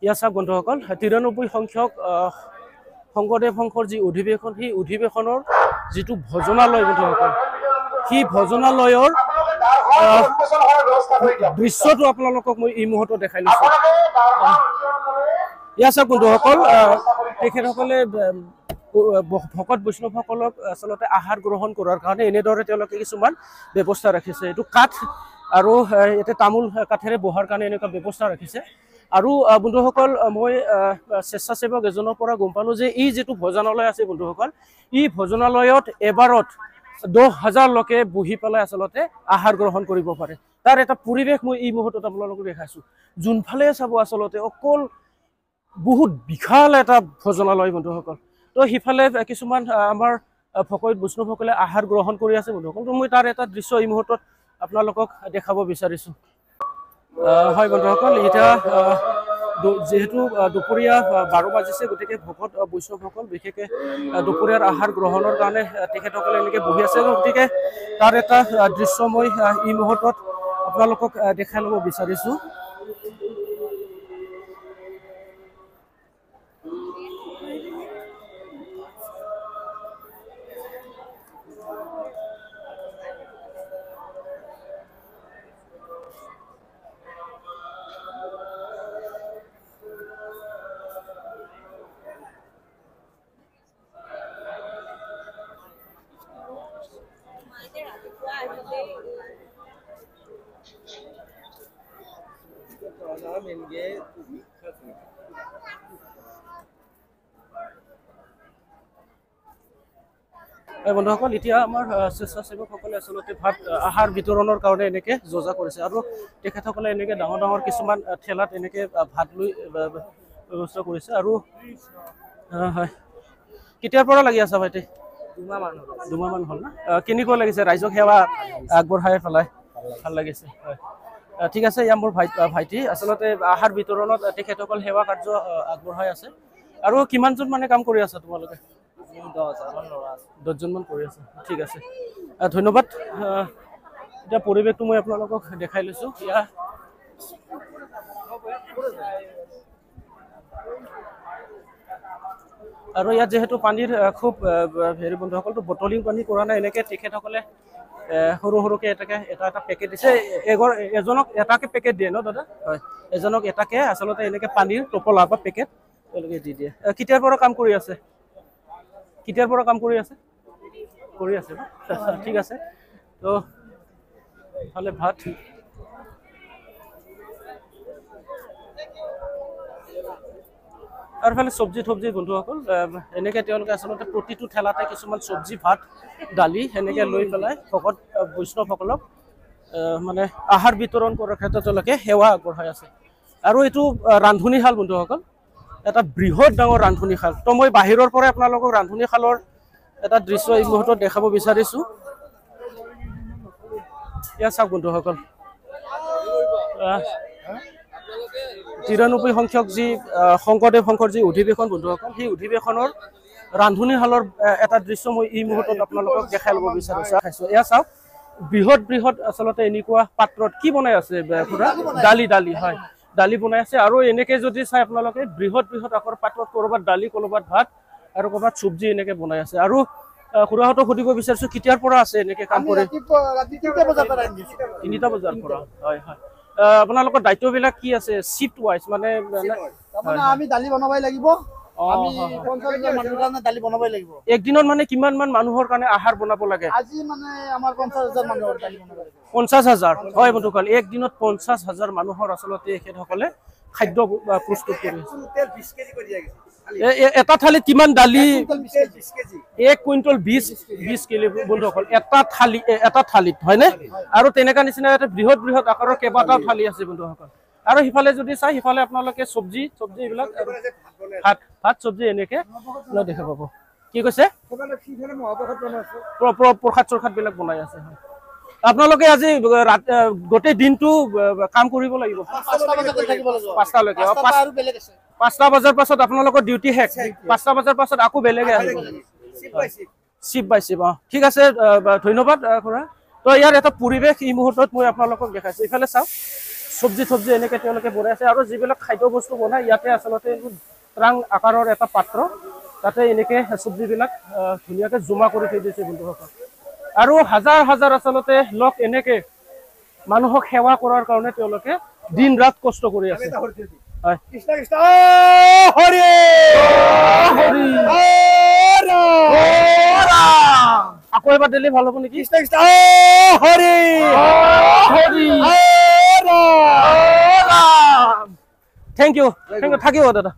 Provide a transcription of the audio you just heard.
ইয়া চাওক বন্ধুসকল 93 সংখ্যক শংকৰদেৱ সংঘৰ যি অধিৱেশন সেই অধিৱেশনৰ যিটো ভজনালয় বন্ধুসকল সেই ভজনালয়ৰ দৃশ্যটো আপোনালোকক মই এই মুহূৰ্তত দেখাই লৈছো ইয়া চাওক বন্ধুসকল তেখেতসকলে ভকত বৈষ্ণৱসকলক আচলতে আহাৰ গ্ৰহণ কৰাৰ কাৰণে এনেদৰে তেওঁলোকে কিছুমান ব্যৱস্থা ৰাখিছে এইটো কাঠ আৰু এতে তামোল কাঠেৰে বহাৰ কাৰণে এনেকুৱা ব্যৱস্থা ৰাখিছে আৰু বন্ধুসকল মই স্বেচ্ছাসেৱক এজনৰ পৰা গম পালো যে এই যেটো ভজনালয় আছে বন্ধুসকল এই ভজনালয়ত এবাৰত 10,000 লোকে বহি পেলাই আচলতে আহাৰ গ্ৰহণ কৰিব পাৰে তাৰ এটা পৰিৱেশ মই এই মুহূৰ্তত আপোনালোকক দেখাইছো যোনফালে চাব আচলতে অকল বহুত বিশাল এটা ভজনালয় বন্ধুসকল তো হিফালে কিছুমান আমাৰ ভকত বৈষ্ণৱসকলে আহাৰ গ্ৰহণ কৰি আছে বন্ধুসকল তো মই তাৰ এটা দৃশ্য এই মুহূৰ্তত আপোনালোকক দেখাব বিচাৰিছো হয় বন্ধুসকল এটা যেহেতু দুপৰীয়া 12 বাজিছে গতিকে ভকত বৈষ্ণৱসকল বিশেষকৈ দুপৰীয়াৰ আহাৰ গ্ৰহণৰ কাৰণে তেখেতসকলে এনেকৈ বহি আছে গতিকে তাৰ এটা দৃশ্য মই এই মুহূৰ্তত আপোনালোকক দেখাই ল'ব বিচাৰিছো বন্ধুসকল এতিয়া আমাৰ স্বেচ্ছাসেৱকসকলে আচলতে ভাত আহাৰ বিতৰণৰ কাৰণে এনেকৈ যোজা কৰিছে আৰু তেখেতসকলে এনেকৈ ডাঙৰ ডাঙৰ কিছুমান ঠেলাত এনেকৈ ভাত লৈ ব্যৱস্থা কৰিছে আৰু হয় কেতিয়াৰ পৰা লাগি আছে ভাইটি দুমাহমান হ'ল না কেনেকুৱা লাগিছে ৰাইজক সেৱা আগবঢ়াই পেলাই ভাল লাগিছে হয় ঠিক আছে ইয়া মোৰ ভাইটি আচলতে আহাৰ বিতৰণত তেখেতসকল সেৱা কাৰ্য আগবঢ়াই আছে আৰু কিমানজন মানে কাম কৰি আছে তোমালোকে 10 জন কৰি আছে ঠিক আছে ধন্যবাদ এটা পৰিৱেশটো মই আপোনালোকক দেখাই লৈছো ইয়া আৰু ইয়াত যেহেতু পানীৰ খুব হেৰি বন্ধুসকলটো বটলিং পানী কৰা নাই এনেকৈ তেখেতসকলে সৰু সৰুকে এটা পেকেট দিছে এজনক এটাকে পেকেট দিয়ে ন দাদা হয় এজনক এটাকে আচলতে এনেকৈ পানীৰ টোপলা বা পেকেট তেওঁলোকে দি দিয়ে কেতিয়াৰ পৰা কাম কৰি আছে ঠিক আছে তো তাহলে ভাত আৰু ফালে সবজি বন্ধুসকল এনেকৈ তেওঁলোকে আচলতে প্ৰতিটো ঠেলাতে কিছুমান সবজি ভাত দালি এনেকৈ লৈ পেলাই ভকত বৈষ্ণৱসকলক মানে আহাৰ বিতৰণ কৰাৰ ক্ষেত্ৰত তেওঁলোকে সেৱা আগবঢ়াই আছে আৰু এইটো ৰান্ধনীশাল বন্ধুসকল এটা বৃহৎ ডাঙৰ ৰান্ধনীশাল তো মই বাহিৰৰ পৰা আপোনালোকক ৰান্ধনীশালৰ এটা দৃশ্য এই মুহূৰ্তত দেখাব বিচাৰিছো ইয়া চাওক বন্ধুসকল 93 সংখ্যক যি শংকৰদেৱ সংঘৰ যি অধিৱেশন বন্ধুসকল সেই অধিৱেশনৰ ৰান্ধনীশালৰ এটা দৃশ্য মই এই মুহূৰ্তত আপোনালোকক দেখাই ল'ব বিচাৰিছো এয়া চাওক বৃহৎ আচলতে এনেকুৱা পাত্ৰত কি বনাই আছে দালি হয় দালি বনাই আছে আৰু এনেকৈ যদি চাই আপোনালোকে বৃহৎ আকৰ পাত্ৰত কৰবাত দালি কৰবাত ভাত আৰু কৰবাত সবজি এনেকৈ বনাই আছে আৰু খুৰাহঁতক সুধিব বিচাৰিছো কেতিয়াৰ পৰা আছে এনেকৈ কাম কৰি 3টা বজাৰ পৰা হয় আপোনালোকৰ দায়িত্ববিলাক কি আছে শিফট ওয়াইজ মানে আমি দালি বনাবই লাগিব আমি 50,000 মানুহৰ কাৰণে দালি বনাবই লাগিব এক দিনত মানে কিমান মান মানুহৰ কাৰণে আহাৰ বনাব লাগে আজি মানে আমাৰ 50,000 মানুহৰ দালি বনাব লাগিব 50,000 হয় বন্ধুসকল এক দিনত 50,000 মানুহৰ আচলতে এখেতসকলে খাদ্য প্ৰস্তুত কৰি আছে তেল 20 কেজি কৰি দিয়া গৈছে এটা থালিত কিমান দালি 1 কুইণ্টল 20 কেজি বন্ধুসকল এটা থালিত হয়নে আৰু তেনেকা নিচিনা এটা বৃহৎ আকাৰৰ কেইবাটাও থালি আছে বন্ধুসকল আৰু হিফালে যদি চাই হিফালে আপোনালোকে সবজি এইবিলাক ভাত সবজি এনেকে দেখা পাব কি কৈছে প্ৰসাদ বিলাক বনাই আছে আপোনালোকে আজি গোটেই দিনটো কাম কৰিব লাগিব 5টা লৈকে 5টা বজাৰ পাছত আপোনালোকৰ ডিউটি শেষ 5টা বজাৰ পাছত আকৌ বেলেগে আহিব শিপ বাই শিপ ঠিক আছে ধন্যবাদ খুৰা তো ইয়াৰ এটা পৰিৱেশ এই মুহূৰ্তত মই আপোনালোকক দেখাইছো ইফালে চাওক চব্জি এনেকৈ তেওঁলোকে বনাই আছে আৰু যিবিলাক খাদ্য বস্তু বনাই ইয়াতে আচলতে ট্ৰাং আকাৰৰ এটা পাত্ৰ তাতে এনেকৈ চব্জিবিলাক ধুনীয়াকৈ জমা কৰি থৈ দিছে বন্ধুসকল আৰু হাজাৰ হাজাৰ আচলতে লোক এনেকৈ মানুহক সেৱা কৰাৰ কাৰণে তেওঁলোকে দিন ৰাত কষ্ট কৰি আছে হয় কৃষ্ণ কৃষ্ণ হৰি হৰি আকৌ এবাৰ দিলে ভাল হ'ব নেকি কৃষ্ণ কৃষ্ণ হৰি হৰি থেংক ইউ থাকিব দাদা